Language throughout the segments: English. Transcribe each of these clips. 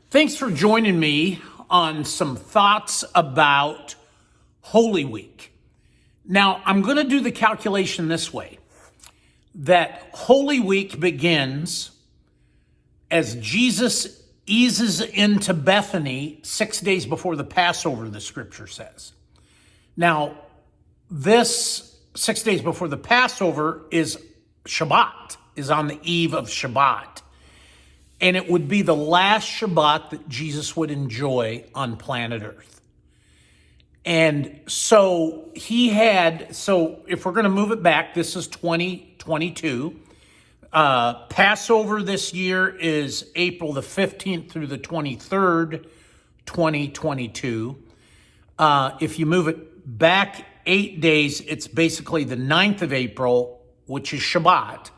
Thanks for joining me on some thoughts about Holy Week. Now, I'm going to do the calculation this way, that Holy Week begins as Jesus eases into Bethany 6 days before the Passover, the scripture says. Now, this 6 days before the Passover is Shabbat, is on the eve of Shabbat. And it would be the last Shabbat that Jesus would enjoy on planet Earth. And so if we're going to move it back, this is 2022. Passover this year is April the 15th through the 23rd, 2022. If you move it back 8 days, it's basically the 9th of April, which is Shabbat.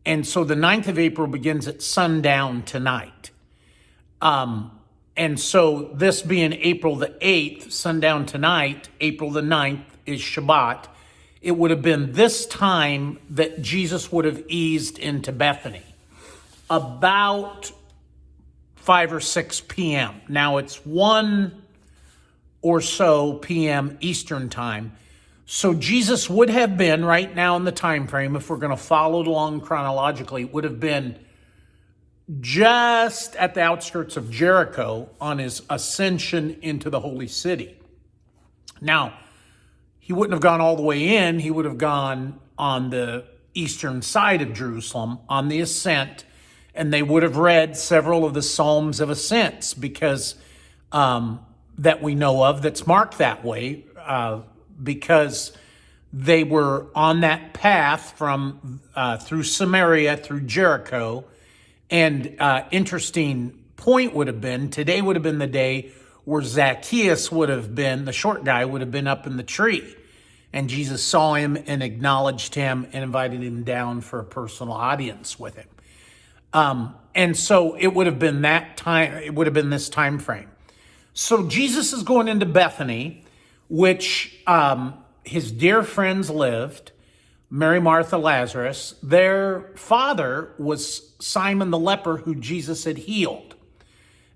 And so the 9th of April begins at sundown tonight. And so this being April the 8th, sundown tonight, April the 9th is Shabbat. It would have been this time that Jesus would have eased into Bethany, about 5 or 6 p.m. Now it's 1 or so p.m. Eastern time. So Jesus would have been, right now in the time frame, if we're going to follow along chronologically, would have been just at the outskirts of Jericho on his ascension into the holy city. Now, he wouldn't have gone all the way in. He would have gone on the eastern side of Jerusalem on the ascent, and they would have read several of the Psalms of Ascents because that we know of that's marked that way, because they were on that path from through Samaria, through Jericho. And interesting point would have been, today would have been the day where Zacchaeus would have been, the short guy would have been up in the tree. And Jesus saw him and acknowledged him and invited him down for a personal audience with him. And so it would have been that time, it would have been this time frame. So Jesus is going into Bethany, which his dear friends lived, Mary, Martha, Lazarus. Their father was Simon the leper, who Jesus had healed.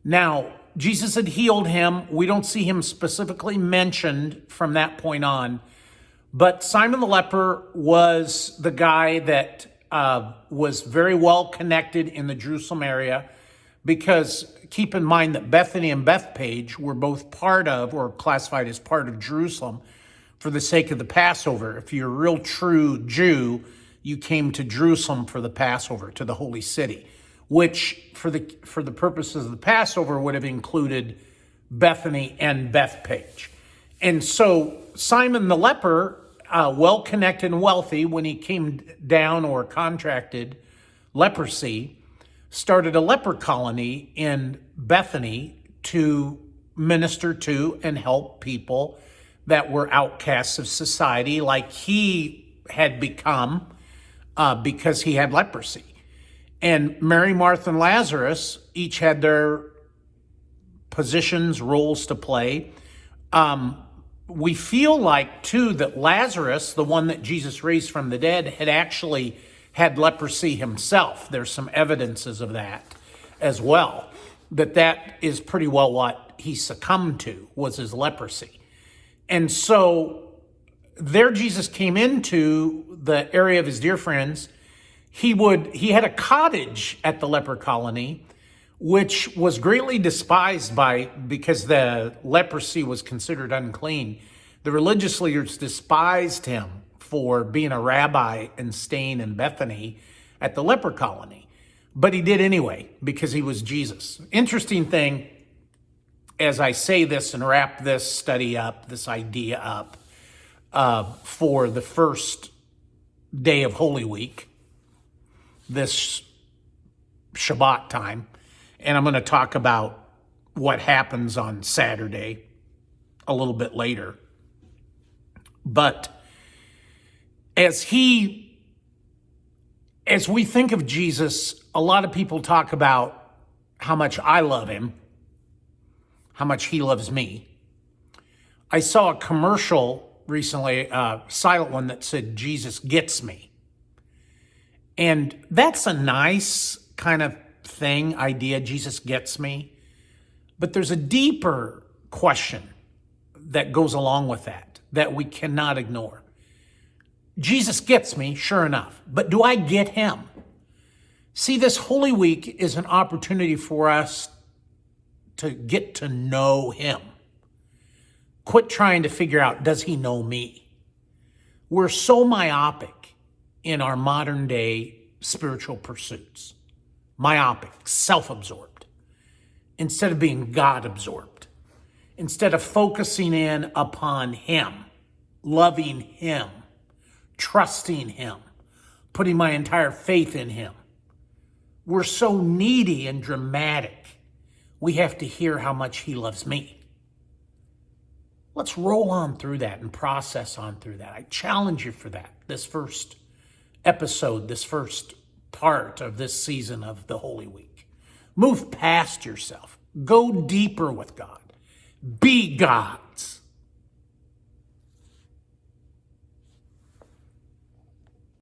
Now, Jesus had healed him. We don't see him specifically mentioned from that point on. But Simon the leper was the guy that was very well connected in the Jerusalem area, because keep in mind that Bethany and Bethpage were both part of, or classified as part of, Jerusalem for the sake of the Passover. If you're a real true Jew, you came to Jerusalem for the Passover, to the holy city, which for the purposes of the Passover would have included Bethany and Bethpage. And so Simon the leper, well connected and wealthy, when he came down or contracted leprosy, started a leper colony in Bethany to minister to and help people that were outcasts of society, like he had become because he had leprosy. And Mary, Martha, and Lazarus each had their positions, roles to play. We feel like, too, that Lazarus, the one that Jesus raised from the dead, had actually had leprosy himself. There's some evidences of that as well, that is pretty well what he succumbed to, was his leprosy. And so there Jesus came into the area of his dear friends. He had a cottage at the leper colony, which was greatly despised because the leprosy was considered unclean. The religious leaders despised him for being a rabbi and staying in Bethany at the leper colony. But he did anyway, because he was Jesus. Interesting thing, as I say this and wrap this study up, this idea up, for the first day of Holy Week, this Shabbat time, and I'm going to talk about what happens on Saturday a little bit later. But as we think of Jesus, a lot of people talk about how much I love him, how much he loves me. I saw a commercial recently, a silent one, that said, "Jesus gets me." And that's a nice kind of idea, Jesus gets me. But there's a deeper question that goes along with that we cannot ignore. Jesus gets me, sure enough, but do I get him? See, this Holy Week is an opportunity for us to get to know him. Quit trying to figure out, does he know me? We're so myopic in our modern day spiritual pursuits. Myopic, self-absorbed, instead of being God-absorbed. Instead of focusing in upon him, loving him, trusting him, putting my entire faith in him. We're so needy and dramatic. We have to hear how much he loves me. Let's roll on through that and process on through that. I challenge you for that, this first episode, this first part of this season of the Holy Week. Move past yourself. Go deeper with God. Be God.